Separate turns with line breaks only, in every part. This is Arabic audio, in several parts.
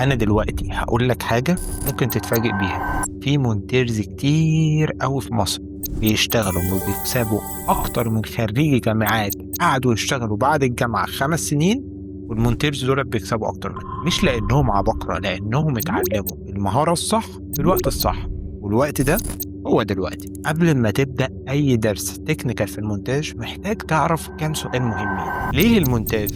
انا دلوقتي هقول لك حاجه ممكن تتفاجئ بيها. في مونتيرز كتير قوي في مصر بيشتغلوا وبيكسبوا اكتر من خريجي جامعات قعدوا يشتغلوا بعد الجامعه 5 سنين، والمونتيرز دول بيكسبوا اكتر منهم، مش لانهم عباقرة، لانهم اتعلموا المهاره الصح في الوقت الصح. والوقت ده هو دلوقتي. قبل ما تبدا اي درس تكنيكال في المونتاج محتاج تعرف كام سؤال مهمين. ليه المونتاج؟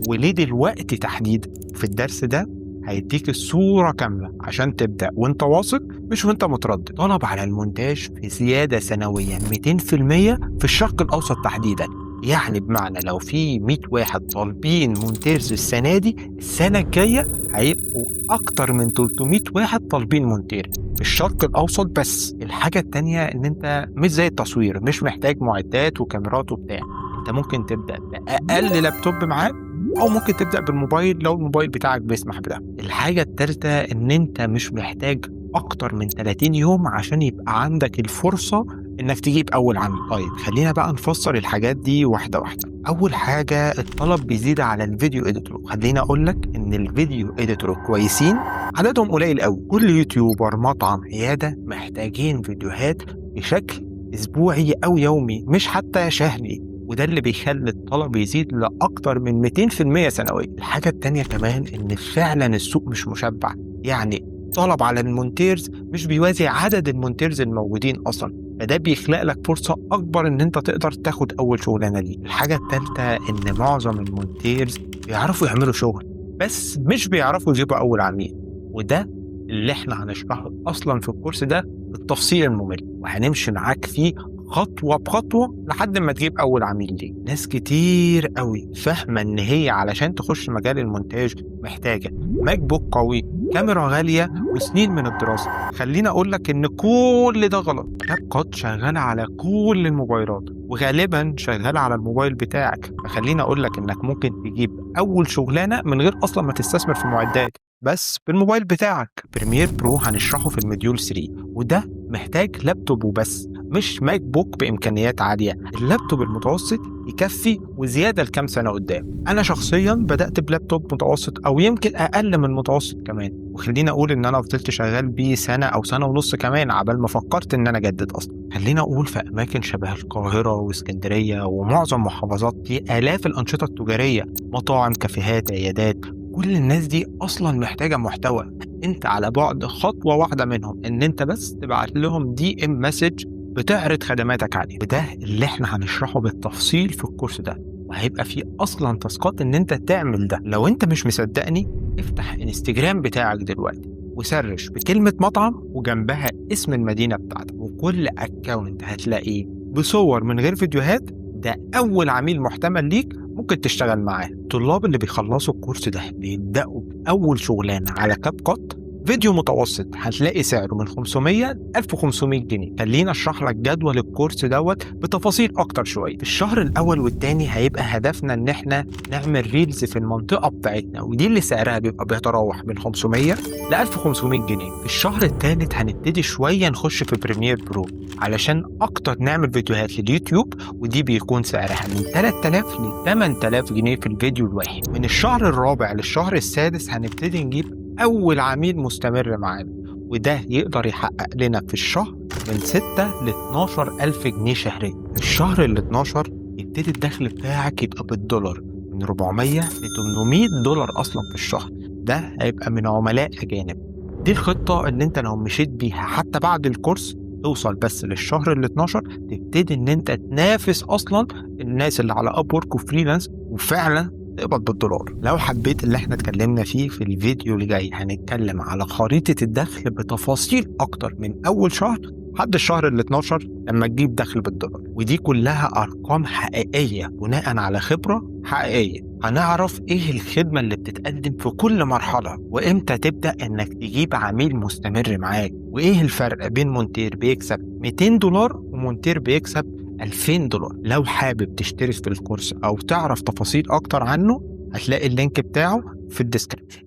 وليه دلوقتي تحديدا؟ في الدرس ده هيديك الصورة كاملة عشان تبدأ وانت واثق مش وانت متردد. طلب على المونتاج في زيادة سنويا 200% في الشرق الأوسط تحديدا. يعني بمعنى لو في 100 واحد طالبين مونتيرز السنة دي، السنة الجاية هيبقوا أكتر من 300 واحد طالبين مونتير في الشرق الأوسط. بس الحاجة التانية إن أنت مش زي التصوير، مش محتاج معدات وكاميرات وبتاع. أنت ممكن تبدأ بأقل لابتوب معاك، او ممكن تبدا بالموبايل لو الموبايل بتاعك بيسمح بده. الحاجه الثالثه ان انت مش محتاج اكتر من 30 يوم عشان يبقى عندك الفرصه انك تجيب اول عميل. طيب خلينا بقى نفسر الحاجات دي واحده واحده. اول حاجه الطلب بيزيد على الفيديو اديتور. خلينا اقول لك ان الفيديو اديتور كويسين عددهم قليل قوي. كل يوتيوبر، مطعم، عياده محتاجين فيديوهات بشكل اسبوعي او يومي، مش حتى شهري. وده اللي بيخلي الطلب يزيد لأكتر من 200% سنويا. الحاجة التانية كمان إن فعلا السوق مش مشبع، يعني طلب على المونتيرز مش بيوازي عدد المونتيرز الموجودين أصلا، فده بيخلق لك فرصة أكبر إن أنت تقدر تاخد أول شغلانة دي. الحاجة التالتة إن معظم المونتيرز بيعرفوا يعملوا شغل بس مش بيعرفوا يجيبوا أول عميل، وده اللي احنا هنشرحه أصلا في الكورس ده بالتفصيل الممل، وهنمشي معاك فيه خطوة بخطوة لحد ما تجيب أول عميل ليك. ناس كتير قوي فاهمة إن هي علشان تخش مجال المونتاج محتاجة ماك بوك قوي، كاميرا غالية، وسنين من الدراسة. خليني أقول لك إن كل ده غلط. كاب كات شغال على كل الموبايلات، وغالبا شغال على الموبايل بتاعك. فخليني أقول لك إنك ممكن تجيب أول شغلانة من غير أصلا ما تستثمر في معدات، بس بالموبايل بتاعك. بريمير برو هنشرحه في المديول 3، وده محتاج لابتوب وبس، مش ماك بوك بإمكانيات عالية. اللابتوب المتوسط يكفي وزيادة لكام سنة قدام. أنا شخصيا بدأت بلابتوب متوسط أو يمكن أقل من المتوسط كمان، وخلينا أقول إن أنا فضلت شغال بيه سنة أو سنة ونص كمان عبال ما فكرت إن أنا أجدد أصلا. خلينا أقول في أماكن شبه القاهرة واسكندرية ومعظم محافظات في آلاف الأنشطة التجارية، مطاعم، كافيهات، عيادات. كل الناس دي أصلا محتاجة محتوى. انت على بعد خطوة واحدة منهم، ان انت بس تبعت لهم دي ام مسج بتعرض خدماتك عليه. وده اللي احنا هنشرحه بالتفصيل في الكورس ده، وهيبقى فيه اصلا تاسكات ان انت تعمل ده. لو انت مش مصدقني افتح انستجرام بتاعك دلوقتي وسرش بكلمة مطعم وجنبها اسم المدينة بتاعتك، وكل اكونت هتلاقيه بصور من غير فيديوهات ده اول عميل محتمل ليك ممكن تشتغل معاه. الطلاب اللي بيخلصوا الكورس ده بيبدأوا بأول شغلانة على كاب كات فيديو متوسط هتلاقي سعره من 500 ل 1500 جنيه. خلينا اشرح لك جدول الكورس بتفاصيل اكتر شويه. في الشهر الاول والثاني هيبقى هدفنا ان احنا نعمل ريلز في المنطقه بتاعتنا، ودي اللي سعرها بيبقى بيتراوح من 500 ل 1500 جنيه. في الشهر الثالث هنبتدي شويه نخش في بريمير برو علشان اكتر نعمل فيديوهات لليوتيوب، ودي بيكون سعرها من 3000 ل 8000 جنيه في الفيديو الواحد. من الشهر الرابع للشهر السادس هنبتدي نجيب أول عميل مستمر معانا، وده يقدر يحقق لنا في الشهر من 6 ل 12 ألف جنيه شهريا. في الشهر ال 12 يبتدي الدخل بتاعك يبقى بالدولار، من 400 ل 800 دولار أصلا في الشهر. ده هيبقى من عملاء أجانب. دي الخطة اللي انت لو مشيت بيها حتى بعد الكورس توصل بس للشهر ال 12 تبتدي ان انت تنافس أصلا الناس اللي على اب وورك وفريلانس، وفعلا تقبض بالدولار. لو حبيت اللي احنا اتكلمنا فيه في الفيديو اللي جاي هنتكلم على خريطة الدخل بتفاصيل اكتر من اول شهر لحد الشهر ال 12 لما تجيب دخل بالدولار، ودي كلها ارقام حقيقية بناء على خبرة حقيقية. هنعرف ايه الخدمة اللي بتتقدم في كل مرحلة، وامتى تبدأ انك تجيب عميل مستمر معاك، وايه الفرق بين مونتير بيكسب 200 دولار ومونتير بيكسب 2000 دولار. لو حابب تشترك في الكورس أو تعرف تفاصيل أكتر عنه هتلاقي اللينك بتاعه في الديسكريبشن.